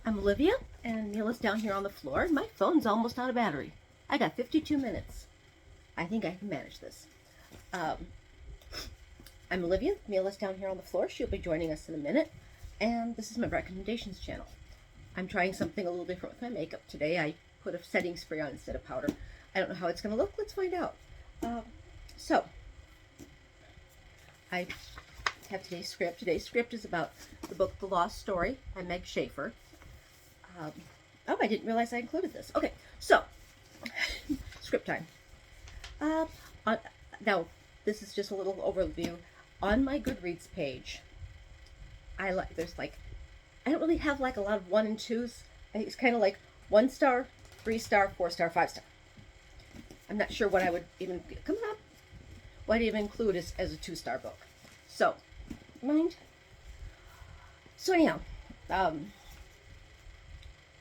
I'm Olivia, and Neela's down here on the floor. My phone's almost out of battery. I got 52 minutes. I think I can manage this. Um, I'm Olivia. Neela's down here on the floor. She'll be joining us in a minute. And this is my recommendations channel. I'm trying something a little different with my makeup today. I put a setting spray on instead of powder. I don't know how it's going to look. Let's find out. So, I have today's script. Today's script is about the book The Lost Story by Meg Shaffer. Oh, I didn't realize I included this. Okay, so, script time. Now, this is just a little overview. On my Goodreads page, I don't really have like a lot of 1 and 2s. It's kind of like 1 star, 3 star, 4 star, 5 star. I'm not sure what I would even, what I'd even include as a 2-star book. So, mind? So anyhow,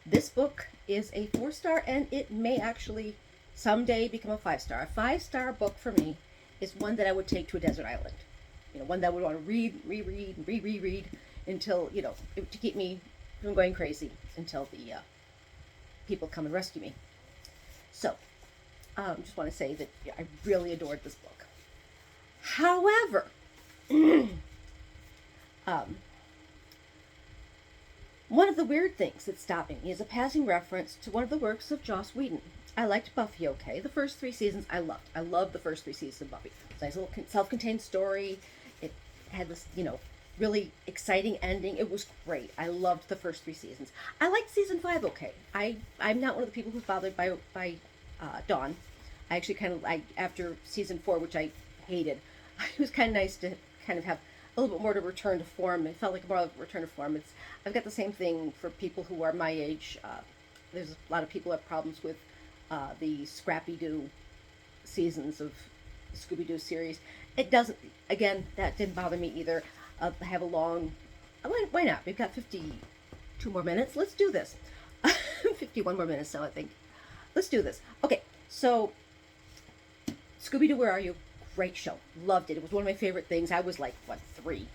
this book is a 4-star, and it may actually someday become a 5-star. A 5-star book for me is one that I would take to a desert island. You know, one that I would want to read, reread until, to keep me from going crazy until the people come and rescue me. So, just want to say that I really adored this book. However, one of the weird things that's stopping me is a passing reference to one of the works of Joss Whedon. I liked Buffy okay. The first 3 seasons I loved. I loved the first 3 seasons of Buffy. It's a nice little self-contained story. It had this, really exciting ending. It was great. I loved the first 3 seasons. I liked season 5 okay. I'm not one of the people who's bothered by Dawn. I actually after season 4, which I hated, it was kind of nice to kind of have a little bit more to return to form. It felt like more of a return to form. I've got the same thing for people who are my age. There's a lot of people who have problems with the Scrappy-Doo seasons of the Scooby-Doo series. It doesn't, again, that didn't bother me either. I have a long, why not? We've got 52 more minutes. Let's do this. 51 more minutes now, I think. Let's do this. Okay, so Scooby-Doo, Where Are You? Great show. Loved it. It was one of my favorite things. I was like, 3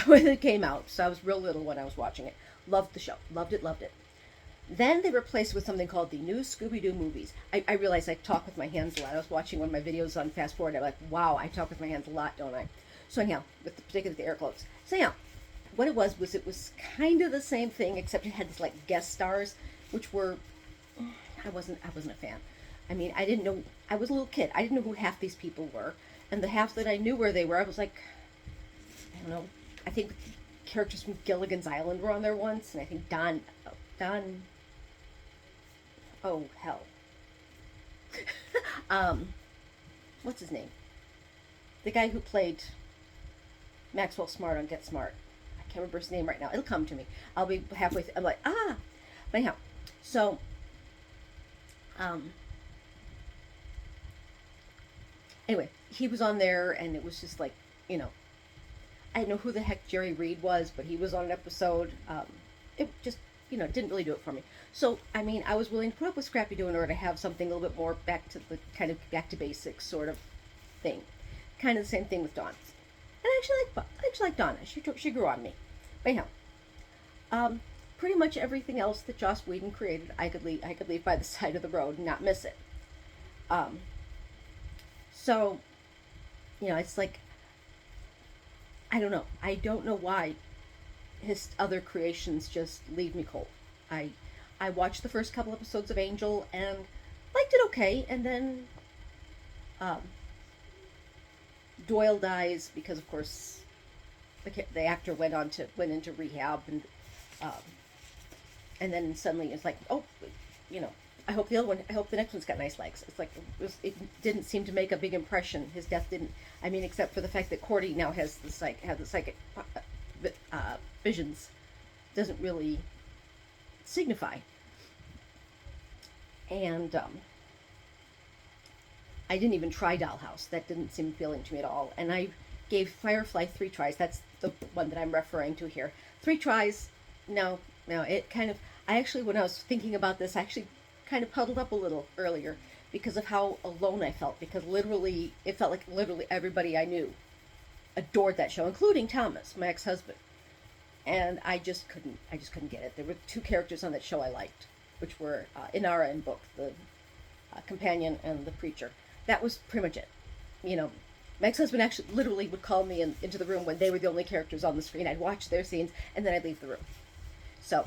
when it came out, so I was real little when I was watching it. Loved the show. Loved it. Then they replaced it with something called the New Scooby-Doo Movies. I realized I talk with my hands a lot. I was watching one of my videos on Fast Forward. I'm like, wow, I talk with my hands a lot, don't I? So anyhow, particularly the air quotes. So anyhow, what it was kind of the same thing, except it had this like guest stars, which were, I wasn't a fan. I mean, I didn't know, I was a little kid. I didn't know who half these people were. And the half that I knew where they were, I was like, I don't know. I think characters from Gilligan's Island were on there once, and I think Don, oh hell. What's his name? The guy who played Maxwell Smart on Get Smart. I can't remember his name right now. It'll come to me. I'll be halfway through. I'm like, But anyhow, so, anyway, he was on there, and it was just like, I didn't know who the heck Jerry Reed was, but he was on an episode. It just, didn't really do it for me. So, I mean, I was willing to put up with Scrappy-Doo in order to have something a little bit more back to basics sort of thing. Kind of the same thing with Dawn. And I actually like Donna. She grew on me. But anyhow, pretty much everything else that Joss Whedon created, I could leave by the side of the road and not miss it. So, it's like, I don't know. I don't know why his other creations just leave me cold. I watched the first couple episodes of Angel and liked it okay, and then Doyle dies because, of course, the actor went into rehab, and then suddenly it's like, I hope the next one's got nice legs. It's like it didn't seem to make a big impression. His death didn't. I mean, except for the fact that Cordy now has the psychic visions, doesn't really signify. And I didn't even try Dollhouse. That didn't seem appealing to me at all. And I gave Firefly 3 tries. That's the one that I'm referring to here. 3 tries. No, it kind of. I actually, when I was thinking about this, I actually kind of puddled up a little earlier because of how alone I felt. Because it felt like literally everybody I knew adored that show, including Thomas, my ex-husband. and I just couldn't get it. There were two characters on that show I liked, which were Inara and Book, the companion and the preacher. That was pretty much it. You know, my ex-husband actually literally would call me into the room when they were the only characters on the screen. I'd watch their scenes and then I'd leave the room. So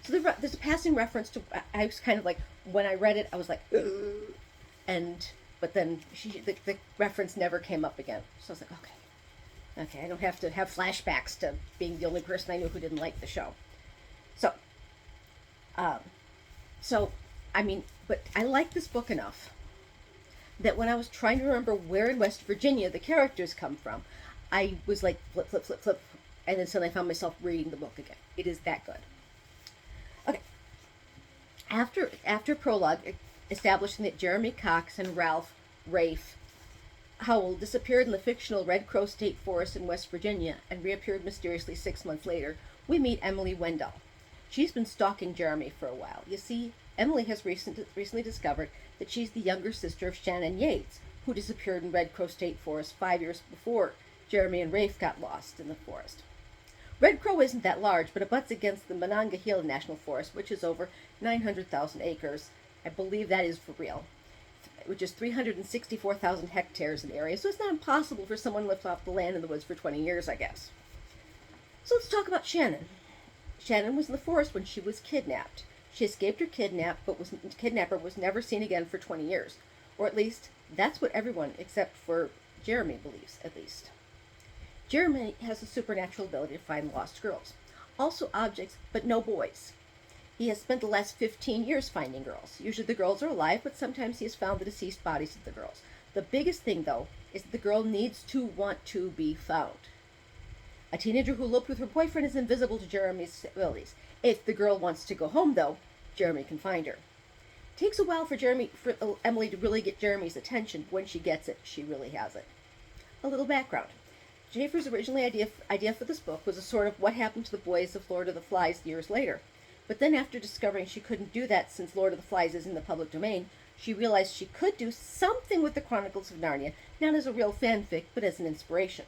there's a passing reference to. I was kind of like, when I read it, I was like, ugh, but then the reference never came up again. So I was like, okay, I don't have to have flashbacks to being the only person I knew who didn't like the show. So, um, I mean, but I like this book enough that when I was trying to remember where in West Virginia the characters come from, I was like flip, flip, flip, flip, and then suddenly I found myself reading the book again. It is that good. Okay. After prologue establishing that Jeremy Cox and Ralph Rafe Howell disappeared in the fictional Red Crow State Forest in West Virginia and reappeared mysteriously 6 months later, we meet Emily Wendell. She's been stalking Jeremy for a while. You see, Emily has recently discovered that she's the younger sister of Shannon Yates, who disappeared in Red Crow State Forest 5 years before Jeremy and Rafe got lost in the forest. Red Crow isn't that large, but it butts against the Monongahela National Forest, which is over 900,000 acres. I believe that is for real, which is 364,000 hectares in area, so it's not impossible for someone to live off the land in the woods for 20 years, I guess. So let's talk about Shannon. Shannon was in the forest when she was kidnapped. She escaped her kidnapper was never seen again for 20 years. Or at least, that's what everyone except for Jeremy believes, at least. Jeremy has a supernatural ability to find lost girls. Also objects, but no boys. He has spent the last 15 years finding girls. Usually the girls are alive, but sometimes he has found the deceased bodies of the girls. The biggest thing, though, is that the girl needs to want to be found. A teenager who eloped with her boyfriend is invisible to Jeremy's abilities. If the girl wants to go home, though, Jeremy can find her. It takes a while for Emily to really get Jeremy's attention. When she gets it, she really has it. A little background. Shaffer's original idea for this book was a sort of what happened to the boys of Lord of the Flies years later. But then after discovering she couldn't do that since Lord of the Flies is in the public domain, she realized she could do something with the Chronicles of Narnia, not as a real fanfic, but as an inspiration.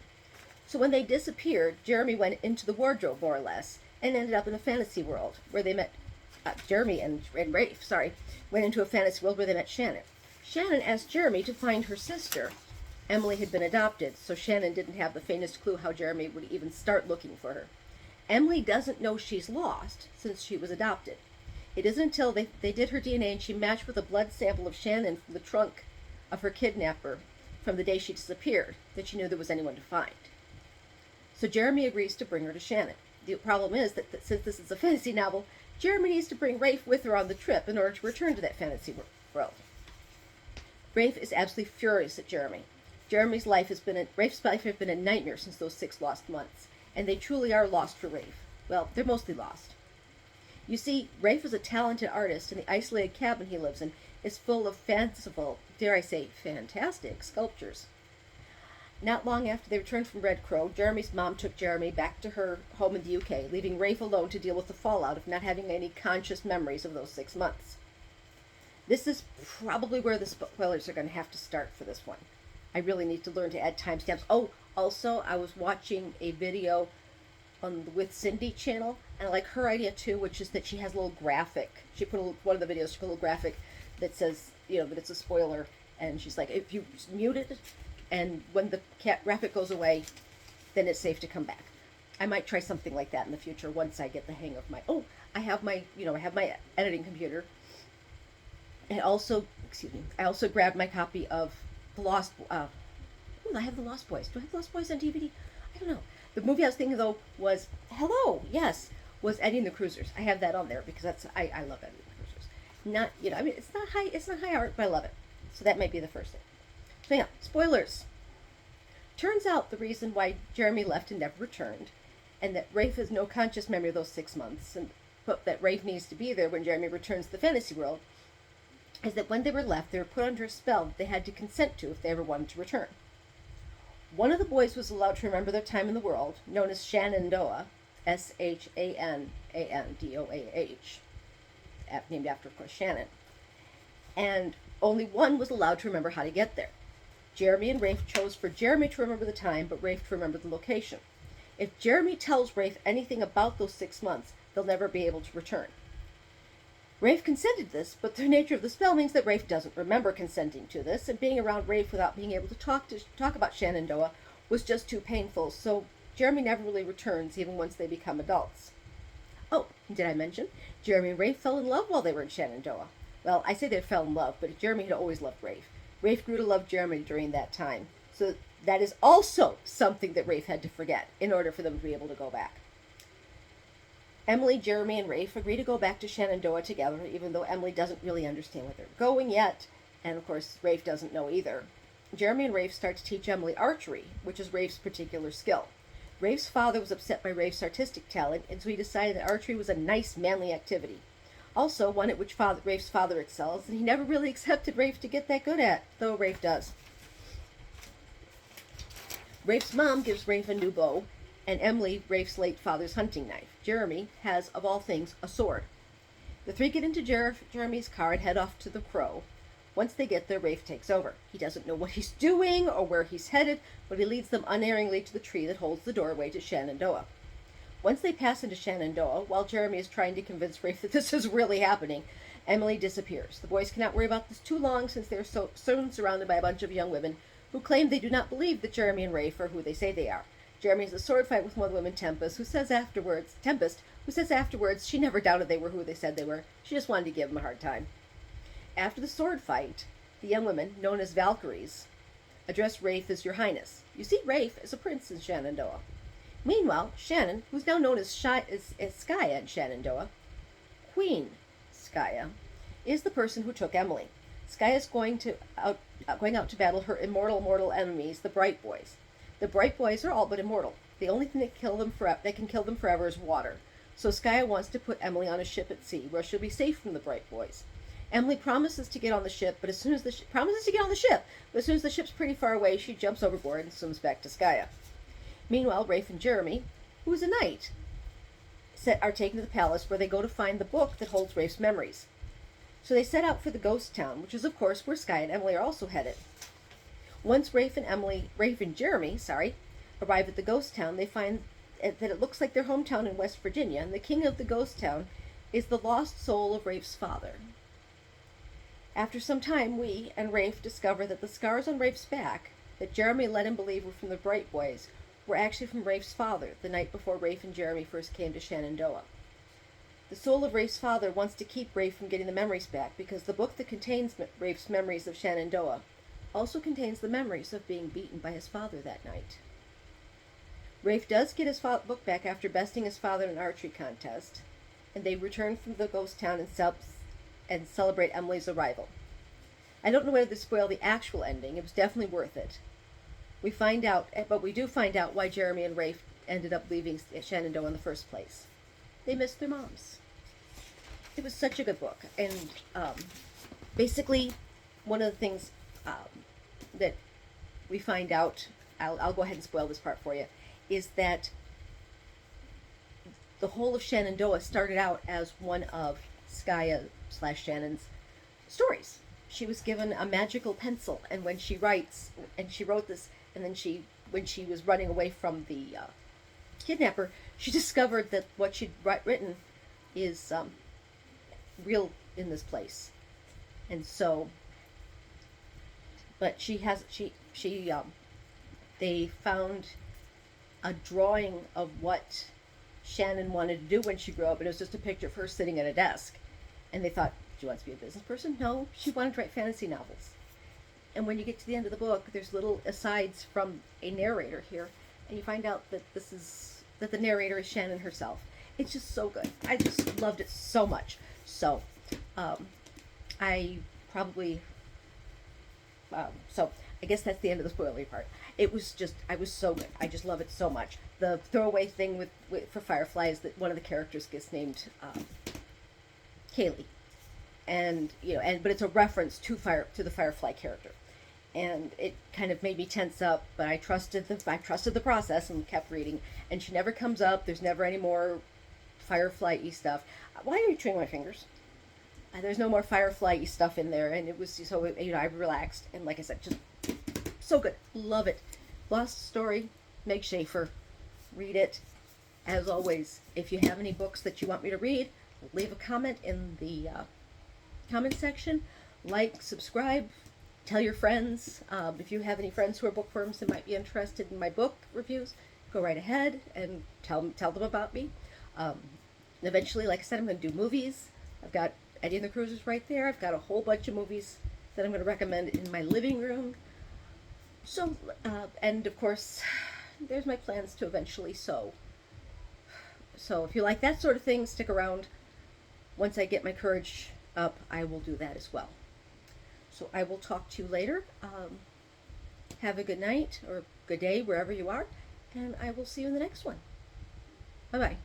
So when they disappeared, Jeremy went into the wardrobe, more or less, and ended up in a fantasy world where they met. Jeremy and Rafe, went into a fantasy world where they met Shannon. Shannon asked Jeremy to find her sister. Emily had been adopted, so Shannon didn't have the faintest clue how Jeremy would even start looking for her. Emily doesn't know she's lost since she was adopted. It isn't until they did her DNA and she matched with a blood sample of Shannon from the trunk of her kidnapper from the day she disappeared that she knew there was anyone to find. So Jeremy agrees to bring her to Shannon. The problem is that since this is a fantasy novel, Jeremy needs to bring Rafe with her on the trip in order to return to that fantasy world. Rafe is absolutely furious at Jeremy. Rafe's life has been a nightmare since those 6 lost months, and they truly are lost for Rafe. Well, they're mostly lost. You see, Rafe is a talented artist, and the isolated cabin he lives in is full of fanciful, dare I say, fantastic sculptures. Not long after they returned from Red Crow, Jeremy's mom took Jeremy back to her home in the UK, leaving Rafe alone to deal with the fallout of not having any conscious memories of those 6 months. This is probably where the spoilers are going to have to start for this one. I really need to learn to add timestamps. Oh, also, I was watching a video on the With Cindy channel, and I like her idea too, which is that she has a little graphic. She put one of the videos, she put a little graphic that says, that it's a spoiler, and she's like, if you mute it, and when the graphic goes away, then it's safe to come back. I might try something like that in the future once I get the hang of I have my editing computer. And also, I also grabbed my copy of The Lost, I have The Lost Boys. Do I have The Lost Boys on DVD? I don't know. The movie I was thinking though was Eddie and the Cruisers. I have that on there because I love Eddie and the Cruisers. Not, it's not high art, but I love it. So that might be the first thing. So yeah, spoilers. Turns out the reason why Jeremy left and never returned, and that Rafe has no conscious memory of those 6 months, but that Rafe needs to be there when Jeremy returns to the fantasy world, is that when they were left, they were put under a spell that they had to consent to if they ever wanted to return. One of the boys was allowed to remember their time in the world, known as Shenandoah, Shanandoah, named after, of course, Shannon. And only one was allowed to remember how to get there. Jeremy and Rafe chose for Jeremy to remember the time, but Rafe to remember the location. If Jeremy tells Rafe anything about those 6 months, they'll never be able to return. Rafe consented to this, but the nature of the spell means that Rafe doesn't remember consenting to this, and being around Rafe without being able to talk about Shenandoah was just too painful, so Jeremy never really returns, even once they become adults. Oh, did I mention? Jeremy and Rafe fell in love while they were in Shenandoah. Well, I say they fell in love, but Jeremy had always loved Rafe. Rafe grew to love Jeremy during that time, so that is also something that Rafe had to forget in order for them to be able to go back. Emily, Jeremy, and Rafe agree to go back to Shenandoah together, even though Emily doesn't really understand where they're going yet, and of course Rafe doesn't know either. Jeremy and Rafe start to teach Emily archery, which is Rafe's particular skill. Rafe's father was upset by Rafe's artistic talent, and so he decided that archery was a nice, manly activity. Also, one at which Rafe's father excels, and he never really accepted Rafe to get that good at, though Rafe does. Rafe's mom gives Rafe a new bow, and Emily, Rafe's late father's hunting knife. Jeremy has, of all things, a sword. The three get into Jeremy's car and head off to the Crow. Once they get there, Rafe takes over. He doesn't know what he's doing or where he's headed, but he leads them unerringly to the tree that holds the doorway to Shenandoah. Once they pass into Shenandoah, while Jeremy is trying to convince Rafe that this is really happening, Emily disappears. The boys cannot worry about this too long, since they are so soon surrounded by a bunch of young women who claim they do not believe that Jeremy and Rafe are who they say they are. Jeremy has a sword fight with one of the women, Tempest, who says afterwards she never doubted they were who they said they were. She just wanted to give him a hard time. After the sword fight, the young women, known as Valkyries, address Rafe as Your Highness. You see, Rafe is a prince in Shenandoah. Meanwhile, Shannon, who's now known as Skaya in Shenandoah, Queen Skaya, is the person who took Emily. Skaya is going out to battle her mortal enemies, the Bright Boys. The Bright Boys are all but immortal. The only thing that can kill them forever is water. So Skaya wants to put Emily on a ship at sea, where she'll be safe from the Bright Boys. Emily promises to get on the ship, but as soon as the ship's pretty far away, she jumps overboard and swims back to Skaya. Meanwhile, Rafe and Jeremy, who is a knight, are taken to the palace, where they go to find the book that holds Rafe's memories. So they set out for the ghost town, which is of course where Skaya and Emily are also headed. Once Rafe and Jeremy, arrive at the ghost town, they find that it looks like their hometown in West Virginia, and the king of the ghost town is the lost soul of Rafe's father. After some time, we and Rafe discover that the scars on Rafe's back that Jeremy led him believe were from the Bright Boys were actually from Rafe's father, the night before Rafe and Jeremy first came to Shenandoah. The soul of Rafe's father wants to keep Rafe from getting the memories back, because the book that contains Rafe's memories of Shenandoah also contains the memories of being beaten by his father that night. Rafe does get his book back after besting his father in an archery contest, and they return from the ghost town and celebrate Emily's arrival. I don't know whether to spoil the actual ending. It was definitely worth it. We do find out why Jeremy and Rafe ended up leaving Shenandoah in the first place. They missed their moms. It was such a good book, and basically, one of the things that we find out, I'll go ahead and spoil this part for you, is that the whole of Shenandoah started out as one of Skaya/Shannon's stories. She was given a magical pencil, and when she wrote this, and then when she was running away from the kidnapper, she discovered that what she'd written is real in this place, and so. But they found a drawing of what Shannon wanted to do when she grew up, and it was just a picture of her sitting at a desk. And they thought, she wants to be a business person? No, she wanted to write fantasy novels. And when you get to the end of the book, there's little asides from a narrator here, and you find out that the narrator is Shannon herself. It's just so good. I just loved it so much. So, I guess that's the end of the spoilery part. I was so good. I just love it so much. The throwaway thing for Firefly is that one of the characters gets named Kaylee, but it's a reference to the Firefly character, and it kind of made me tense up. But I trusted the process and kept reading. And she never comes up. There's never any more Firefly-y stuff. Why are you chewing my fingers? There's no more Firefly-y stuff in there, and it was so I relaxed, and like I said, just so good. Love it. Lost Story, Meg Shaffer. read it. As always, if you have any books that you want me to read, leave a comment in the comment section. Like, subscribe, tell your friends. If you have any friends who are bookworms that might be interested in my book reviews, go right ahead and tell them about me. Eventually, like I said, I'm going to do movies. I've got Eddie and the Cruisers right there. I've got a whole bunch of movies that I'm going to recommend in my living room. So, and of course, there's my plans to eventually sew. So if you like that sort of thing, stick around. Once I get my courage up, I will do that as well. So I will talk to you later. Have a good night or good day wherever you are, and I will see you in the next one. Bye-bye.